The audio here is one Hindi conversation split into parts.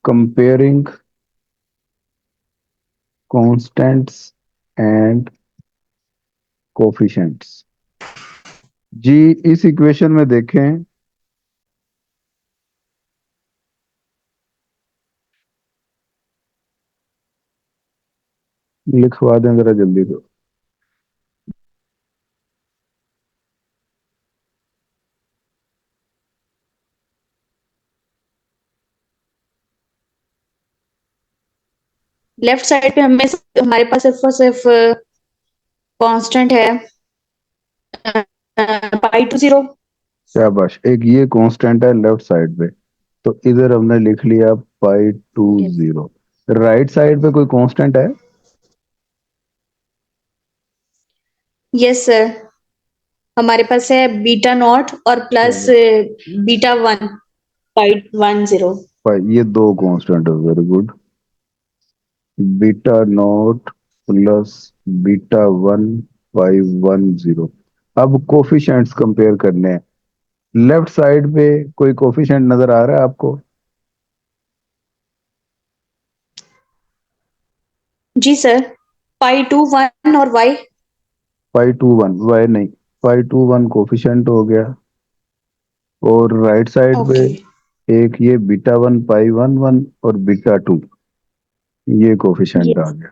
Comparing constants and coefficients. जी, इस इक्वेशन में देखें, लिखवा दें जरा जल्दी से। लेफ्ट साइड पे हमें हमारे पास सिर्फ और सिर्फ कांस्टेंट है पाई टू जीरो। शाबाश, एक ये कांस्टेंट है लेफ्ट साइड पे, तो इधर हमने लिख लिया पाई टू जीरो। राइट साइड पे कोई कांस्टेंट है? यस सर, हमारे पास है बीटा नॉट और प्लस चलो, beta one pi one zero. ये दो कांस्टेंट है, very good. Beta not plus beta one pi one zero. अब कोफिशिएंट्स कंपेयर करने हैं। लेफ्ट साइड पे कोई कोफिशिएंट नजर आ रहा है आपको? जी सर, पाई टू वन और Y. Pi two one, Y नहीं, पाई टू वन कोफिशिएंट हो गया। और राइट साइड पे ओके। एक ये beta one pi one one और बीटा टू, ये कोफिशिएंट आ यस। गया।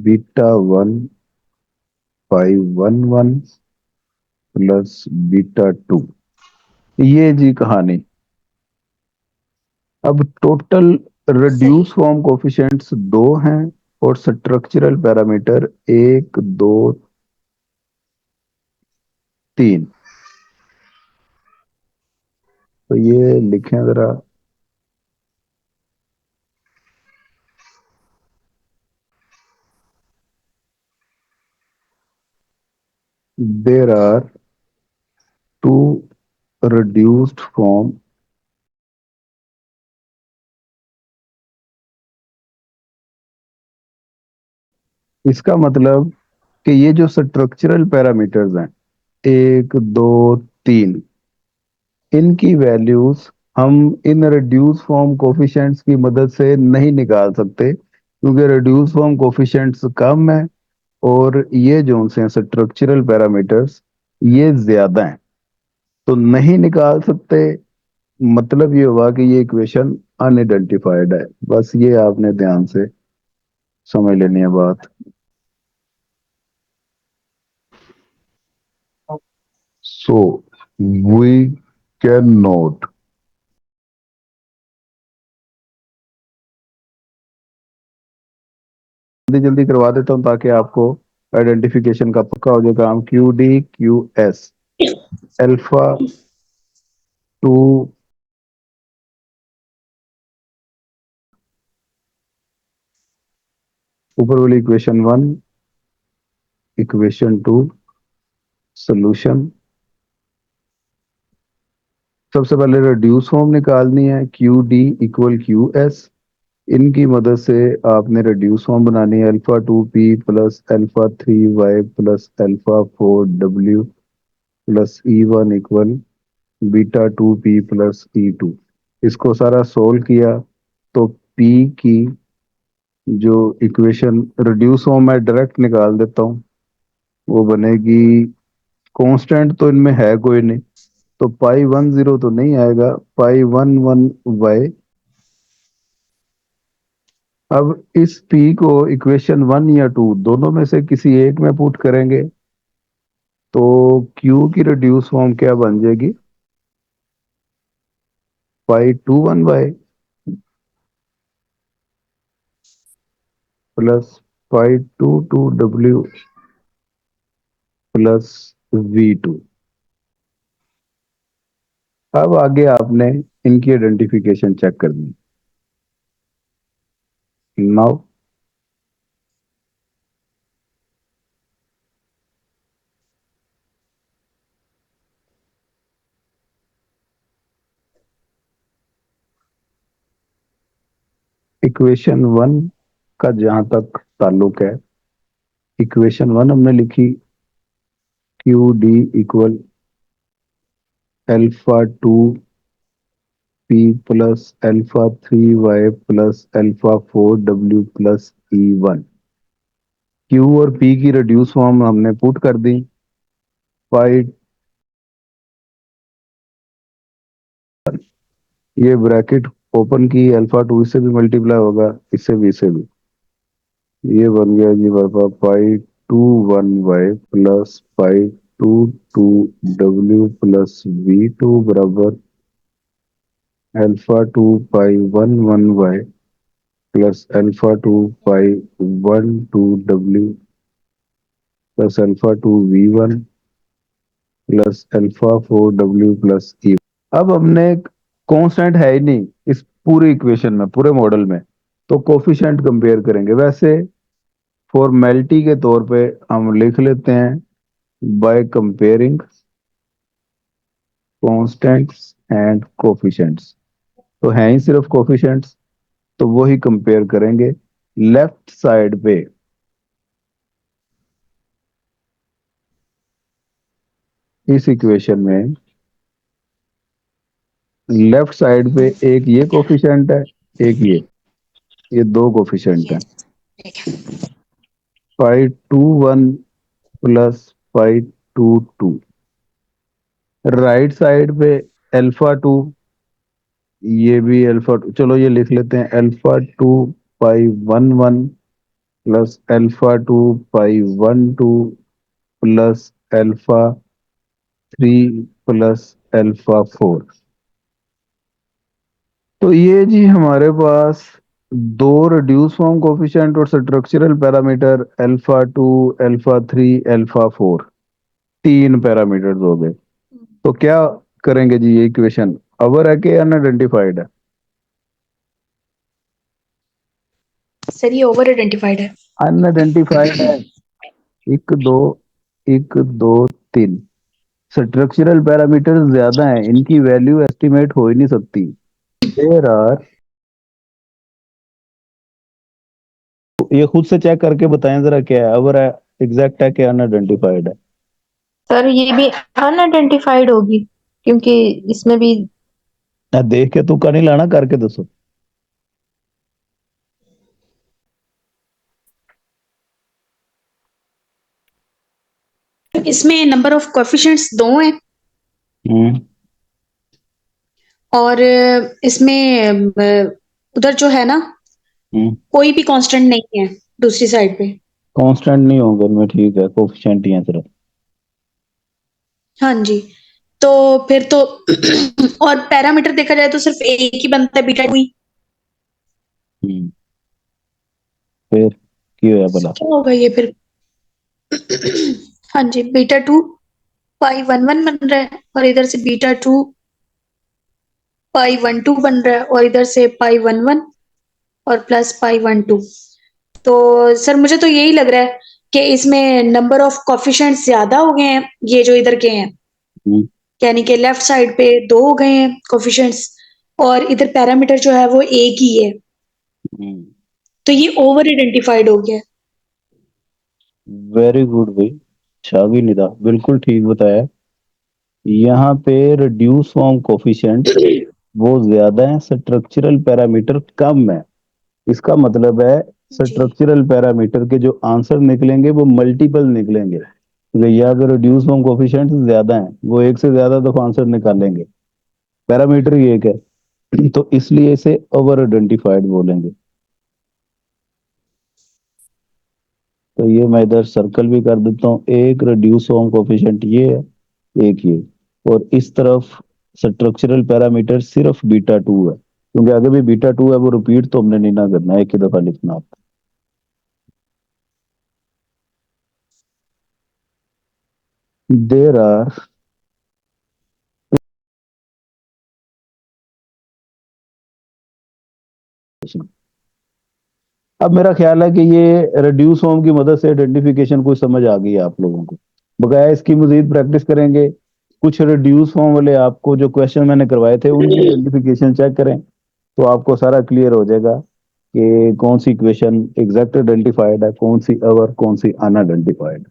Beta one pi one one plus beta two, ये जी कहानी। अब टोटल सही। रिड्यूस फॉर्म कोफिशिएंट्स दो हैं और स्ट्रक्चरल पैरामीटर एक दो तीन। तो ये लिखें जरा। There are two reduced form इसका मतलब कि ये जो स्ट्रक्चरल पैरामीटर्स हैं एक दो तीन, इनकी वैल्यूज हम इन रिड्यूस फॉर्म कोफिशिएंट्स की मदद से नहीं निकाल सकते, क्योंकि रिड्यूस फॉर्म कोफिशिएंट्स कम है और ये जो से स्ट्रक्चरल पैरामीटर्स ये ज्यादा हैं, तो नहीं निकाल सकते। मतलब ये हुआ कि ये इक्वेशन अनआइडेंटिफाइड है। बस ये आपने ध्यान से समझ लेनी है बात। So we cannot, जल्दी जल्दी करवा देता हूँ ताकि आपको आइडेंटिफिकेशन का पक्का हो जाए काम। Q D Q S alpha two, ऊपर वाली equation one, equation two, solution. सबसे पहले रिड्यूस फॉर्म निकालनी है, Q D equal Q S. इनकी मदद से आपने रिड्यूस फॉर्म बनानी है, alpha two P plus alpha three Y plus alpha four W plus E one equal beta two P plus E two. इसको सारा सोल्व किया तो पी की जो इक्वेशन रिड्यूस फॉर्म मैं डायरेक्ट निकाल देता हूँ, वो बनेगी, कांस्टेंट तो इनमें है कोई नहीं, तो पाई वन जीरो तो नहीं आएगा, पाई वन वन वाई। अब इस पी को इक्वेशन वन या टू दोनों में से किसी एक में पुट करेंगे तो क्यू की रिड्यूस फॉर्म क्या बन जाएगी, pi two one y plus pi two two डब्ल्यू प्लस वी टू। अब आगे आपने इनकी आइडेंटिफिकेशन चेक करनी। नाउ इक्वेशन वन का जहां तक ताल्लुक है, इक्वेशन वन हमने लिखी Q D equal alpha two P plus alpha 3y plus alpha 4w plus E1। Q और P की रिड्यूस फॉर्म हमने पुट कर दी। पाई, ये ब्रैकेट ओपन की, अल्फा 2 इससे भी मल्टीप्लाई होगा, इससे भी, इससे भी। ये बन गया जी हमारे पाई 2 1y plus pi 2 2w plus V2 बराबर अल्फा 2 पाई 1 1y प्लस अल्फा 2 पाई 1 2w plus alpha 2 V1 plus alpha 4w plus E। अब हमने कांस्टेंट है ही नहीं इस पूरी इक्वेशन में, पूरे मॉडल में, तो कोफिशिएंट कंपेयर करेंगे। वैसे फॉर्मेलिटी के तौर पे हम लिख लेते हैं by comparing constants and coefficients. तो हैं ही सिर्फ कोफिशिएंट्स, तो वो ही कंपेयर करेंगे। लेफ्ट साइड पे इस इक्वेशन में लेफ्ट साइड पे एक ये कोफिशिएंट है, एक ये दो कोफिशिएंट हैं। पाई 2 1 प्लस पाई 2 2। राइट साइड पे अल्फा 2, ये भी अल्फा 2, चलो ये लिख लेते हैं अल्फा 2 पाई 1 1 प्लस अल्फा 2 पाई 1 2 प्लस अल्फा 3 प्लस अल्फा 4। तो ये जी हमारे पास दो रिड्यूस फॉर्म कोफिशिएंट और structural parameter alpha 2 alpha 3 alpha 4, तीन पैरामीटर्स हो गए। तो क्या करेंगे जी, ये इक्वेशन अवर है कि अनआइडेंटिफाइड है? सर ये ओवर आइडेंटिफाइड है। अनआइडेंटिफाइड है। एक दो तीन स्ट्रक्चरल पैरामीटर ज्यादा हैं, इनकी वैल्यू एस्टिमेट हो ही नहीं सकती। देयर आर, ये खुद से चेक करके बताएं जरा, क्या है अवर है, एग्जैक्ट है कि अनआइडेंटिफाइड है? सर ये भी अनआइडेंटिफाइड होगी क्योंकि इसमें भी ना देख के तुक्का नहीं लाना, करके दसो। इसमें नंबर ऑफ कोएफिशिएंट्स दो हैं और इसमें उधर जो है ना कोई भी कांस्टेंट नहीं है दूसरी साइड पे। कांस्टेंट नहीं होगा उनमें, ठीक है, कोफिशिएंट ही है सिर्फ। हाँ जी, तो फिर तो और पैरामीटर देखा जाए तो सिर्फ एक ही बनता है, बीटा 2 ही। फिर क्यों है भला? क्या होगा ये फिर? हाँ जी, बीटा 2 पाई 1 1 बन रहा है और इधर से बीटा 2 पाई 1 2 बन रहा है और इधर से पाई 1 1 और प्लस पाई 1 2। तो सर मुझे तो यही लग रहा है कि इसमें नंबर ऑफ कोफिशिएंट्स ज्यादा हो गए हैं, ये जो इधर के हैं, यानी कि लेफ्ट साइड पे दो हो गए हैं कोफिशिएंट्स और इधर पैरामीटर जो है वो एक ही है, तो ये ओवर आइडेंटिफाइड हो गया। वेरी गुड भाई, शागी निदा, बिल्कुल ठीक बताया। यहाँ पे रिड्यूस फॉर्म कोफिशिएंट वो ज्यादा है, स्ट्रक्चरल पैरामीटर कम है। इसका मतलब है स्ट्रक्चरल पैरामीटर के जो आंसर निकलेंगे वो मल्टीपल निकलेंगे, तो यहाँ पे रिड्यूस फॉर्म कोफिशिएंट ज्यादा हैं, वो एक से ज्यादा दफा आंसर निकालेंगे, पैरामीटर ही एक है। तो इसलिए इसे ओवर आइडेंटिफाइड बोलेंगे। तो ये मैं इधर सर्कल भी कर देता हूँ, एक रिड्यूस फॉर्म कोफिशिएंट ये है, एक ये, और इस तरफ स्ट्रक्चरल पैरामीटर सिर्फ बीटा 2 है, क्योंकि आगे भी बीटा 2 है, वो रिपीट तो हमने नहीं ना करना, एक ही दफा लिखना होता है। देयर आर अब मेरा ख्याल है कि ये रिड्यूस फॉर्म की मदद से आइडेंटिफिकेशन कुछ समझ आ गई है आप लोगों को। बकाया इसकी मजीद प्रैक्टिस करेंगे। कुछ रिड्यूस फॉर्म वाले आपको जो क्वेश्चन मैंने करवाए थे उनकी आइडेंटिफिकेशन चेक करें, तो आपको सारा क्लियर हो जाएगा कि कौन सी इक्वेशन एग्जैक्ट आइडेंटिफाइड है, कौन सी अवर, कौन सी अनआइडेंटिफाइड।